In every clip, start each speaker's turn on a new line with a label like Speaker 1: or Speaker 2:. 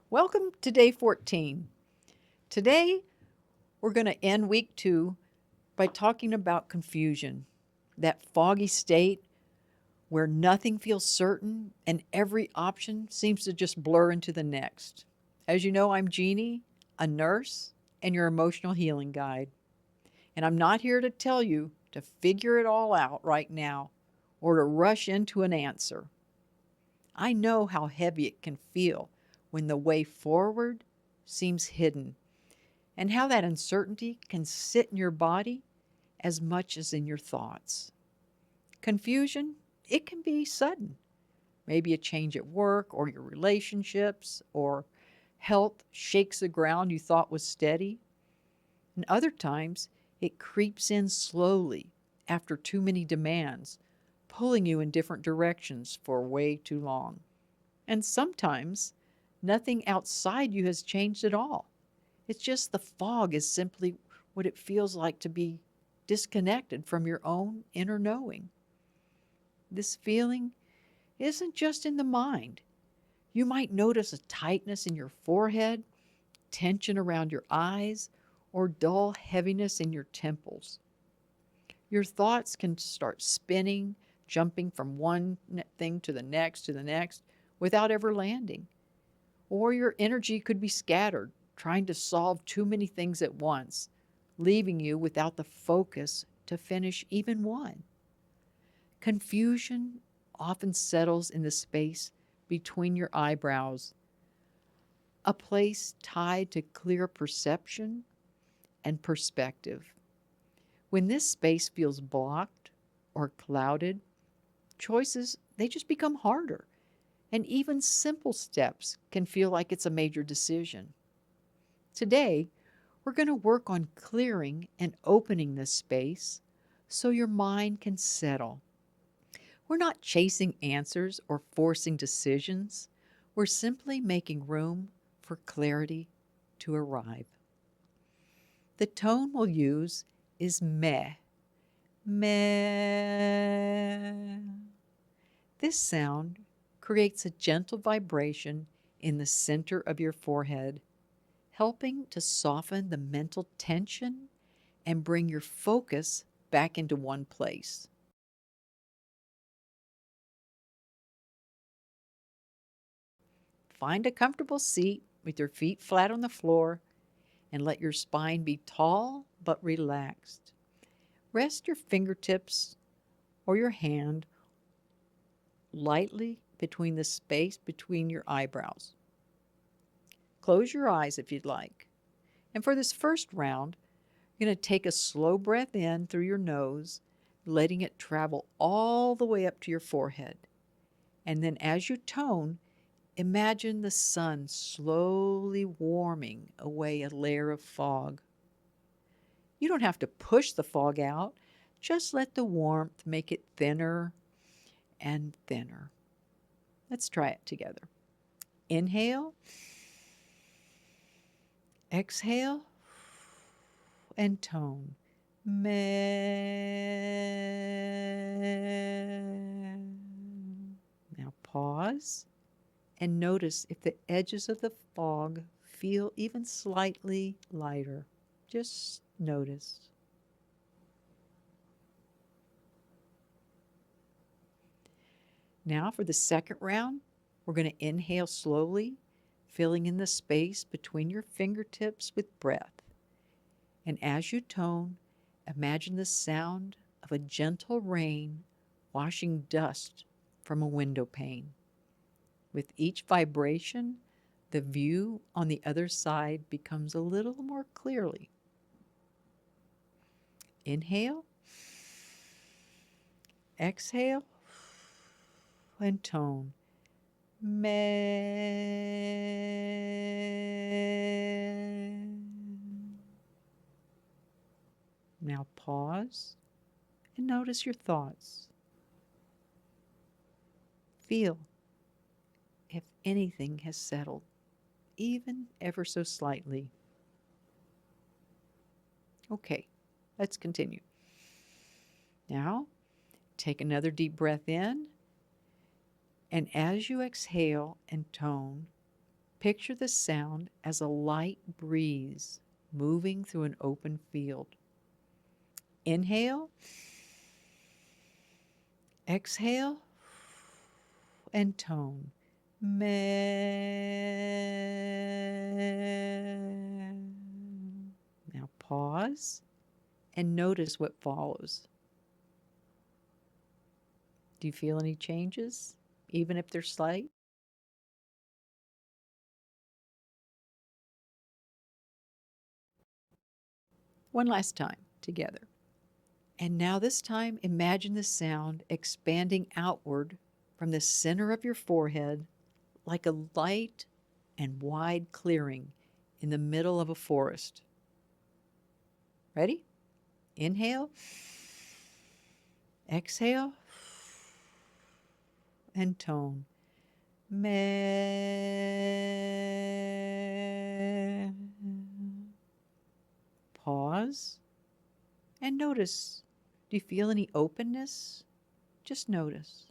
Speaker 1: Welcome to day 14. Today, we're going to end week 2 by talking about confusion, that foggy state where nothing feels certain and every option seems to just blur into the next. As you know, I'm Jeanne, a nurse, and your emotional healing guide. And I'm not here to tell you to figure it all out right now or to rush into an answer. I know how heavy it can feel when the way forward seems hidden, and how that uncertainty can sit in your body as much as in your thoughts. Confusion, it can be sudden. Maybe a change at work or your relationships or health shakes the ground you thought was steady. And other times, it creeps in slowly after too many demands, pulling you in different directions for way too long. And sometimes, nothing outside you has changed at all. It's just the fog is simply what it feels like to be disconnected from your own inner knowing. This feeling isn't just in the mind. You might notice a tightness in your forehead, tension around your eyes, or dull heaviness in your temples. Your thoughts can start spinning, jumping from one thing to the next, without ever landing. Or your energy could be scattered, trying to solve too many things at once, leaving you without the focus to finish even one. Confusion often settles in the space between your eyebrows, a place tied to clear perception and perspective. When this space feels blocked or clouded, choices, they just become harder, and even simple steps can feel like it's a major decision. Today, we're going to work on clearing and opening this space so your mind can settle. We're not chasing answers or forcing decisions. We're simply making room for clarity to arrive. The tone we'll use is meh. Meh. This sound creates a gentle vibration in the center of your forehead, helping to soften the mental tension and bring your focus back into one place. Find a comfortable seat with your feet flat on the floor and let your spine be tall but relaxed. Rest your fingertips or your hand lightly between the space between your eyebrows. Close your eyes if you'd like. And for this first round, you're going to take a slow breath in through your nose, letting it travel all the way up to your forehead. And then as you tone, imagine the sun slowly warming away a layer of fog. You don't have to push the fog out, just let the warmth make it thinner and thinner. Let's try it together. Inhale, exhale, and tone. Meh. Now pause and notice if the edges of the fog feel even slightly lighter. Just notice. Now for the second round, we're going to inhale slowly, filling in the space between your fingertips with breath. And as you tone, imagine the sound of a gentle rain washing dust from a window pane. With each vibration, the view on the other side becomes a little more clearly. Inhale, exhale, and tone. Meh. Now pause and notice your thoughts. Feel if anything has settled, even ever so slightly. Okay, let's continue. Now, take another deep breath in, and as you exhale and tone, Picture the sound as a light breeze moving through an open field. Inhale, exhale, and tone. Meh. Now pause and notice what follows. Do you feel any changes, even if they're slight? One last time together. And now this time, imagine the sound expanding outward from the center of your forehead like a light and wide clearing in the middle of a forest. Ready? Inhale, exhale, and tone. Meh. Pause and notice. Do you feel any openness? Just notice.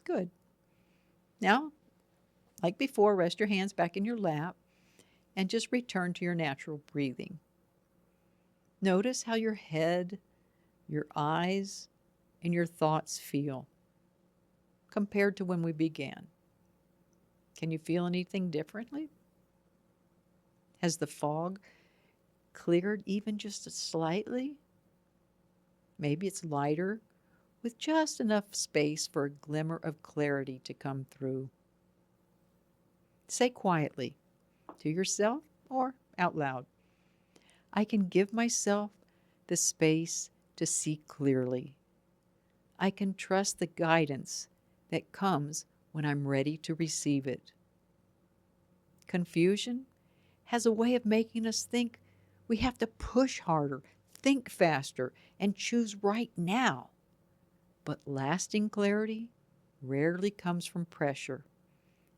Speaker 1: Good. Now, like before, rest your hands back in your lap and just return to your natural breathing. Notice how your head, your eyes, and your thoughts feel compared to when we began. Can you feel anything differently? Has the fog cleared even just slightly? Maybe it's lighter with just enough space for a glimmer of clarity to come through. Say quietly to yourself or out loud, I can give myself the space to see clearly. I can trust the guidance that comes when I'm ready to receive it. Confusion has a way of making us think we have to push harder, think faster, and choose right now. But lasting clarity rarely comes from pressure.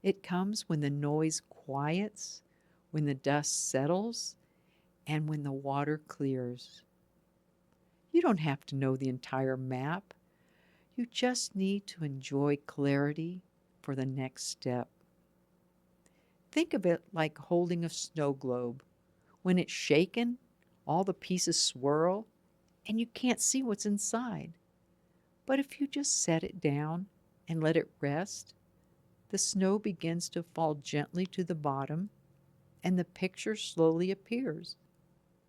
Speaker 1: It comes when the noise quiets, when the dust settles, and when the water clears. You don't have to know the entire map. You just need to enjoy clarity for the next step. Think of it like holding a snow globe. When it's shaken, all the pieces swirl and you can't see what's inside. But if you just set it down and let it rest, the snow begins to fall gently to the bottom and the picture slowly appears.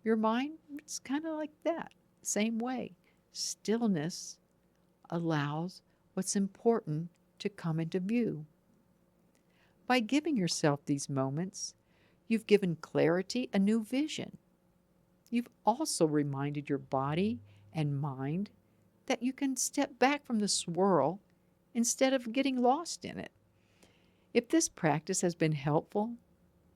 Speaker 1: Your mind, it's kind of like that, same way. Stillness allows what's important to come into view. By giving yourself these moments, you've given clarity a new vision. You've also reminded your body and mind that you can step back from the swirl instead of getting lost in it. If this practice has been helpful,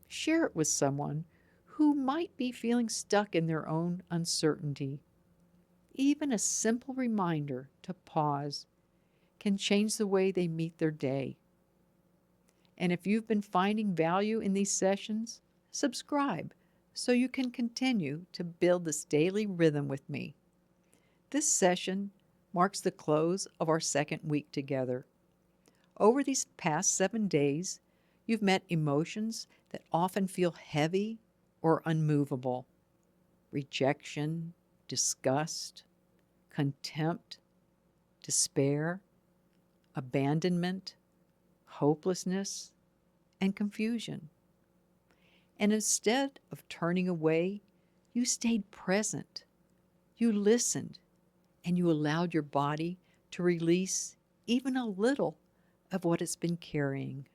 Speaker 1: share it with someone who might be feeling stuck in their own uncertainty. Even a simple reminder to pause can change the way they meet their day. And if you've been finding value in these sessions, subscribe so you can continue to build this daily rhythm with me. This session marks the close of our second week together. Over these past 7 days, you've met emotions that often feel heavy or unmovable. Rejection, disgust, contempt, despair, abandonment, hopelessness, and confusion. And instead of turning away, you stayed present. You listened, and you allowed your body to release even a little of what it's been carrying.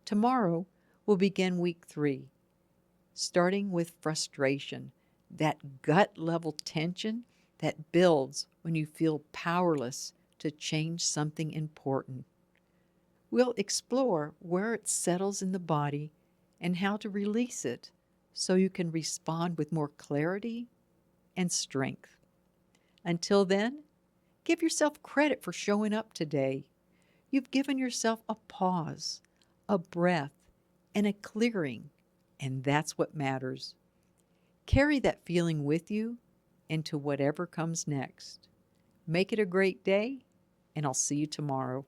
Speaker 1: Tomorrow, we'll begin week 3, starting with frustration, that gut-level tension that builds when you feel powerless to change something important. We'll explore where it settles in the body and how to release it so you can respond with more clarity and strength. Until then, give yourself credit for showing up today. You've given yourself a pause, a breath, and a clearing, and that's what matters. Carry that feeling with you into whatever comes next. Make it a great day, and I'll see you tomorrow.